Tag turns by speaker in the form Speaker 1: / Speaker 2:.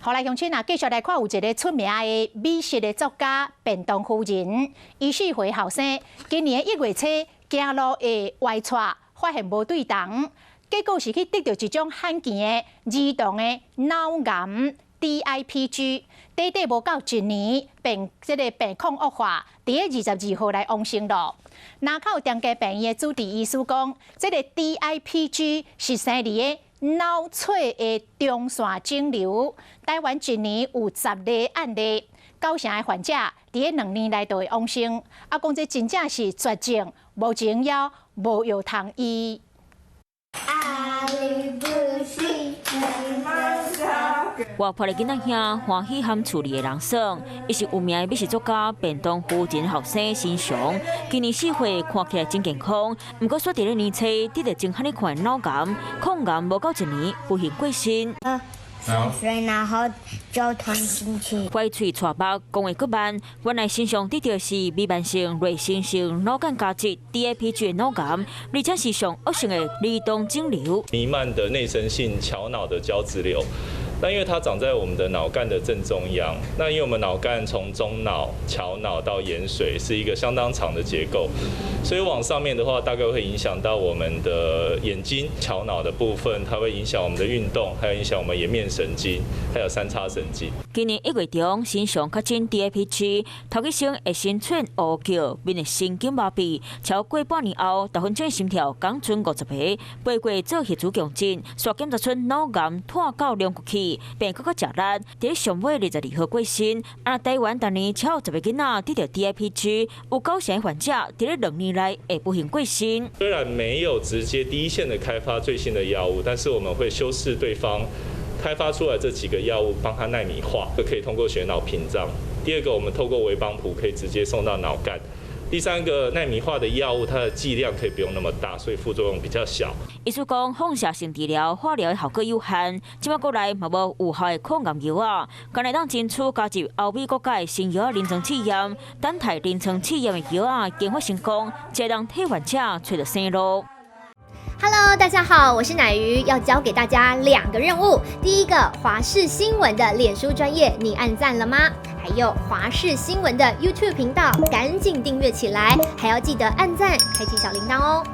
Speaker 1: 后来乡亲啊，继续来看有一个出名的美食的作家便当夫人，24岁后生，今年1月初走路会歪错，发现无对同，结果是去得到一种罕见的儿童的脑癌 DIPG， 短短无到1年，病况恶化，伫个22号来往生咯。南口中家病院的主治医师讲，这个 DIPG 是生理的脑髓的中线肿瘤，台湾1年有10例案例，9成的患者伫个2年内就会往生。啊，讲这真正是绝症，无前药，无药通医。
Speaker 2: 活泼的囡仔兄欢喜和处理的人爽，伊是有名的美食作家便当夫人后生新雄，今年4岁看起来真健康，不过说伫咧年初得到真罕哩款脑癌，抗癌无到1年不幸过身。
Speaker 3: 10岁然后就吞进去，
Speaker 2: 怪喙喘目，讲话搁慢。原来身上得到是弥漫性类型性脑干加质 DIPG 的脑癌，而且是上恶性的儿童肿瘤。
Speaker 4: 弥漫的内生性桥脑的胶质瘤。那因为它长在我们的脑干的正中央，那因为我们脑干从中脑、桥脑到眼髓是一个相当长的结构，所以往上面的话，大概会影响到我们的眼睛、桥脑的部分，它会影响我们的运动，还有影响我们颜面神经，还有三叉神经。
Speaker 2: 今年1月中，身上确诊 DIPG， 头一生会先出现乌叫，面的神经麻痹，超过半年后，大分钟心跳降存50下，8月做血脂强震，刷检查出脑癌拖到两骨去。病搁较食力，伫上尾22号过身。台湾当年超10个囡仔得到 DIPG， 有9成患者伫咧2年内会不幸过身。
Speaker 4: 虽然没有直接第一线的开发最新的药物，但是我们会修饰对方开发出来这几个药物，帮它奈米化，可以通过血脑屏障。第二个，我们透过微帮谱可以直接送到脑干。第三个，奈米化的药物，它的剂量可以不用那么大，所以副作用比较小。
Speaker 2: 医师讲，放射性治疗、化疗的效果有限，即摆国内嘛无有效的抗癌药啊，今日当争取加入欧美国家的新药临床试验，等待临床试验的药啊研发成功，才让替患者找到生路。
Speaker 5: Hello， 大家好，我是乃瑜，要教给大家2个任务。第一个，华视新闻的脸书专页，你按赞了吗？还有华视新闻的 YouTube 频道，赶紧订阅起来，还要记得按赞，开启小铃铛哦。